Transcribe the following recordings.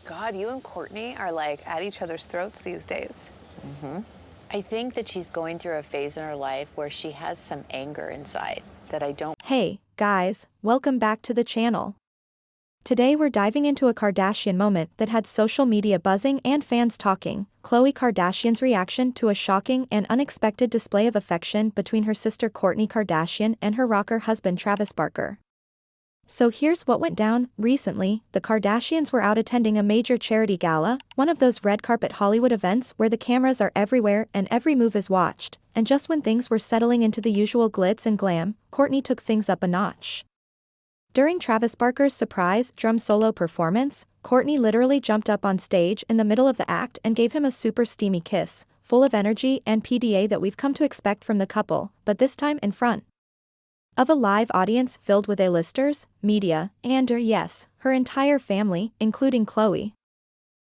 God, you and Kourtney are like at each other's throats these days. I think that she's going through a phase in her life where she has some anger inside that I don't. Hey, guys, welcome back to the channel. Today we're diving into a Kardashian moment that had social media buzzing and fans talking, Khloé Kardashian's reaction to a shocking and unexpected display of affection between her sister Kourtney Kardashian and her rocker husband Travis Barker. So here's what went down. Recently, the Kardashians were out attending a major charity gala, one of those red carpet Hollywood events where the cameras are everywhere and every move is watched, and just when things were settling into the usual glitz and glam, Kourtney took things up a notch. During Travis Barker's surprise drum solo performance, Kourtney literally jumped up on stage in the middle of the act and gave him a super steamy kiss, full of energy and PDA that we've come to expect from the couple, but this time in front of a live audience filled with A-listers, media, and yes, her entire family, including Khloé.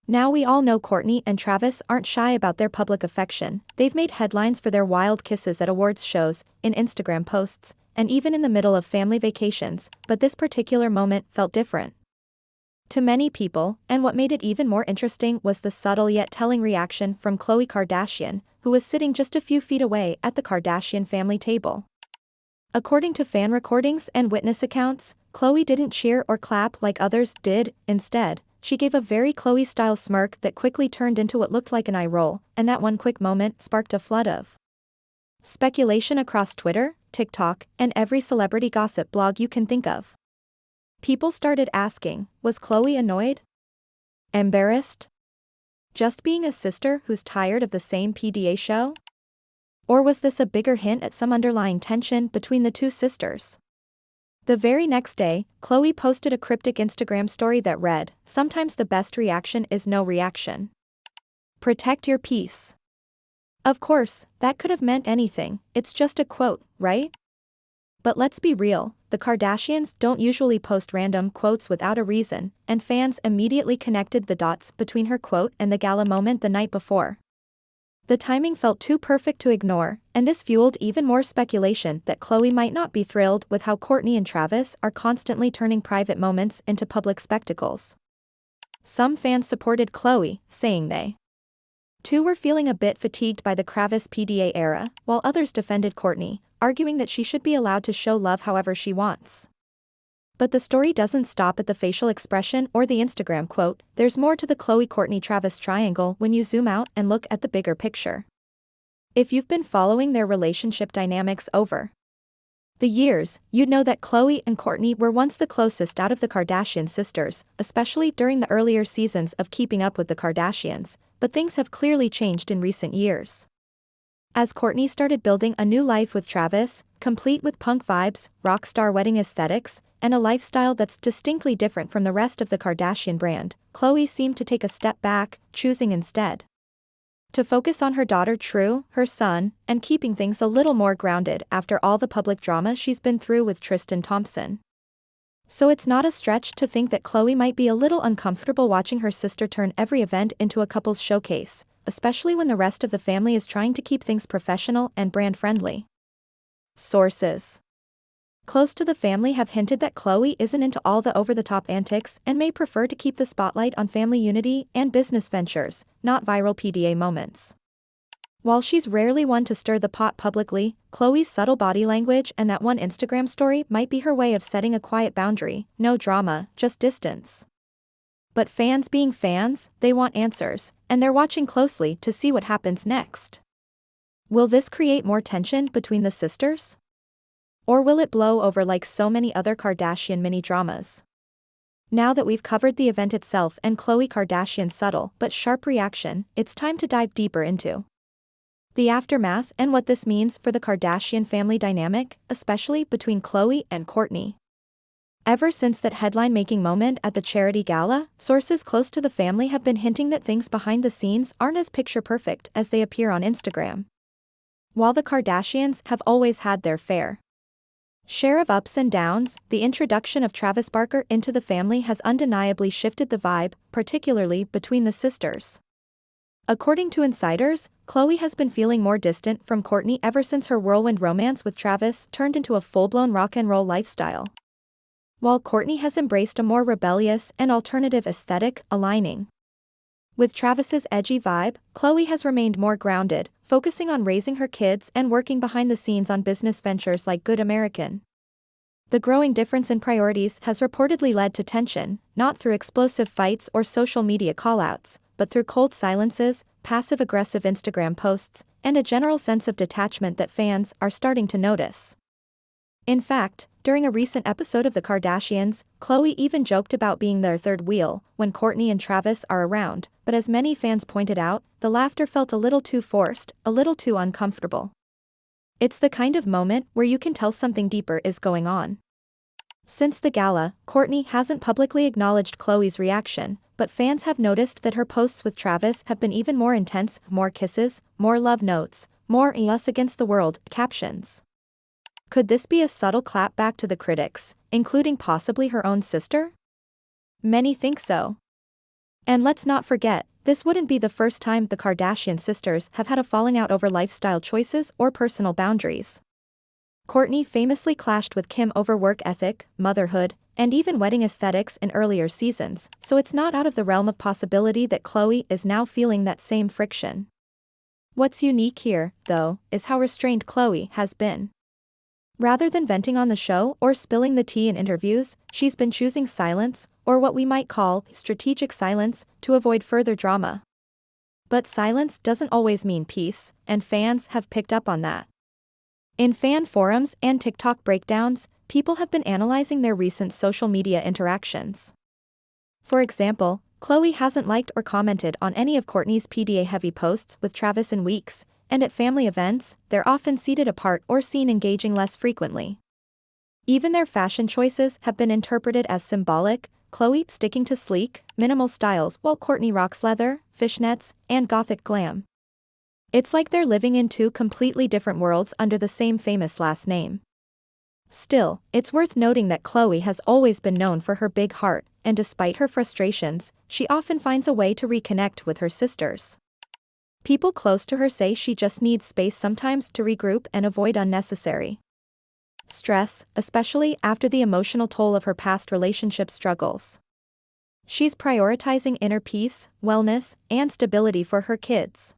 Now we all know Kourtney and Travis aren't shy about their public affection. They've made headlines for their wild kisses at awards shows, in Instagram posts, and even in the middle of family vacations, but this particular moment felt different to many people, and what made it even more interesting was the subtle yet telling reaction from Khloé Kardashian, who was sitting just a few feet away at the Kardashian family table. According to fan recordings and witness accounts, Khloé didn't cheer or clap like others did. Instead, she gave a very Khloé-style smirk that quickly turned into what looked like an eye roll, and that one quick moment sparked a flood of speculation across Twitter, TikTok, and every celebrity gossip blog you can think of. People started asking, was Khloé annoyed? Embarrassed? Just being a sister who's tired of the same PDA show? Or was this a bigger hint at some underlying tension between the two sisters? The very next day, Khloé posted a cryptic Instagram story that read, "Sometimes the best reaction is no reaction. Protect your peace." Of course, that could have meant anything, it's just a quote, right? But let's be real, the Kardashians don't usually post random quotes without a reason, and fans immediately connected the dots between her quote and the gala moment the night before. The timing felt too perfect to ignore, and this fueled even more speculation that Khloé might not be thrilled with how Kourtney and Travis are constantly turning private moments into public spectacles. Some fans supported Khloé, saying they too were feeling a bit fatigued by the Travis PDA era, while others defended Kourtney, arguing that she should be allowed to show love however she wants. But the story doesn't stop at the facial expression or the Instagram quote. There's more to the Khloé-Kourtney-Travis triangle when you zoom out and look at the bigger picture. If you've been following their relationship dynamics over the years, you'd know that Khloé and Kourtney were once the closest out of the Kardashian sisters, especially during the earlier seasons of Keeping Up with the Kardashians, but things have clearly changed in recent years. As Kourtney started building a new life with Travis, complete with punk vibes, rock star wedding aesthetics, and a lifestyle that's distinctly different from the rest of the Kardashian brand, Khloé seemed to take a step back, choosing instead to focus on her daughter True, her son, and keeping things a little more grounded after all the public drama she's been through with Tristan Thompson. So it's not a stretch to think that Khloé might be a little uncomfortable watching her sister turn every event into a couple's showcase, especially when the rest of the family is trying to keep things professional and brand-friendly. Sources close to the family have hinted that Khloé isn't into all the over-the-top antics and may prefer to keep the spotlight on family unity and business ventures, not viral PDA moments. While she's rarely one to stir the pot publicly, Khloé's subtle body language and that one Instagram story might be her way of setting a quiet boundary. No drama, just distance. But fans being fans, they want answers, and they're watching closely to see what happens next. Will this create more tension between the sisters? Or will it blow over like so many other Kardashian mini-dramas? Now that we've covered the event itself and Khloé Kardashian's subtle but sharp reaction, it's time to dive deeper into the aftermath and what this means for the Kardashian family dynamic, especially between Khloé and Kourtney. Ever since that headline-making moment at the charity gala, sources close to the family have been hinting that things behind the scenes aren't as picture-perfect as they appear on Instagram. While the Kardashians have always had their fair share of ups and downs, the introduction of Travis Barker into the family has undeniably shifted the vibe, particularly between the sisters. According to insiders, Khloé has been feeling more distant from Kourtney ever since her whirlwind romance with Travis turned into a full-blown rock and roll lifestyle. while Kourtney has embraced a more rebellious and alternative aesthetic, aligning with Travis's edgy vibe. Khloé has remained more grounded, focusing on raising her kids and working behind the scenes on business ventures like Good American. The growing difference in priorities has reportedly led to tension, not through explosive fights or social media callouts, but through cold silences, passive-aggressive Instagram posts, and a general sense of detachment that fans are starting to notice. In fact, during a recent episode of The Kardashians, Khloé even joked about being their third wheel when Kourtney and Travis are around, but as many fans pointed out, the laughter felt a little too forced, a little too uncomfortable. It's the kind of moment where you can tell something deeper is going on. Since the gala, Kourtney hasn't publicly acknowledged Khloé's reaction, but fans have noticed that her posts with Travis have been even more intense, more kisses, more love notes, more "us against the world" captions. Could this be a subtle clap back to the critics, including possibly her own sister? Many think so. And let's not forget, this wouldn't be the first time the Kardashian sisters have had a falling out over lifestyle choices or personal boundaries. Kourtney famously clashed with Kim over work ethic, motherhood, and even wedding aesthetics in earlier seasons, so it's not out of the realm of possibility that Khloé is now feeling that same friction. What's unique here, though, is how restrained Khloé has been. Rather than venting on the show or spilling the tea in interviews, she's been choosing silence, or what we might call strategic silence, to avoid further drama. But silence doesn't always mean peace, and fans have picked up on that. In fan forums and TikTok breakdowns, people have been analyzing their recent social media interactions. For example, Khloé hasn't liked or commented on any of Kourtney's PDA-heavy posts with Travis in weeks, and at family events, they're often seated apart or seen engaging less frequently. Even their fashion choices have been interpreted as symbolic, Khloé sticking to sleek, minimal styles while Kourtney rocks leather, fishnets, and gothic glam. It's like they're living in two completely different worlds under the same famous last name. Still, it's worth noting that Khloé has always been known for her big heart, and despite her frustrations, she often finds a way to reconnect with her sisters. People close to her say she just needs space sometimes to regroup and avoid unnecessary stress, especially after the emotional toll of her past relationship struggles. She's prioritizing inner peace, wellness, and stability for her kids.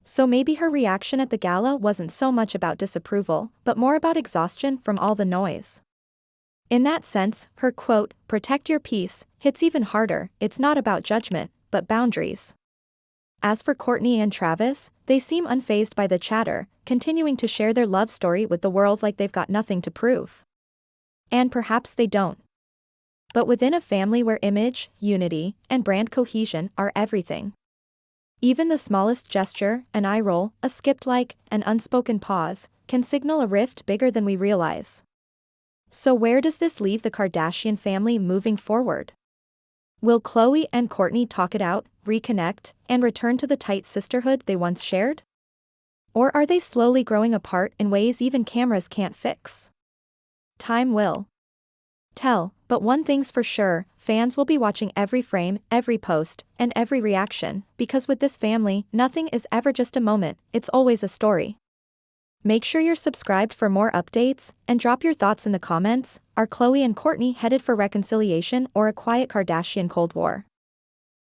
So maybe her reaction at the gala wasn't so much about disapproval, but more about exhaustion from all the noise. In that sense, her quote, "protect your peace," hits even harder. It's not about judgment, but boundaries. As for Kourtney and Travis, they seem unfazed by the chatter, continuing to share their love story with the world like they've got nothing to prove. And perhaps they don't. But within a family where image, unity, and brand cohesion are everything, even the smallest gesture, an eye roll, a skipped like, an unspoken pause, can signal a rift bigger than we realize. So where does this leave the Kardashian family moving forward? Will Khloé and Kourtney talk it out, reconnect, and return to the tight sisterhood they once shared? Or are they slowly growing apart in ways even cameras can't fix? Time will tell, but one thing's for sure, fans will be watching every frame, every post, and every reaction, because with this family, nothing is ever just a moment, it's always a story. Make sure you're subscribed for more updates, and drop your thoughts in the comments. Are Khloé and Kourtney headed for reconciliation or a quiet Kardashian Cold War?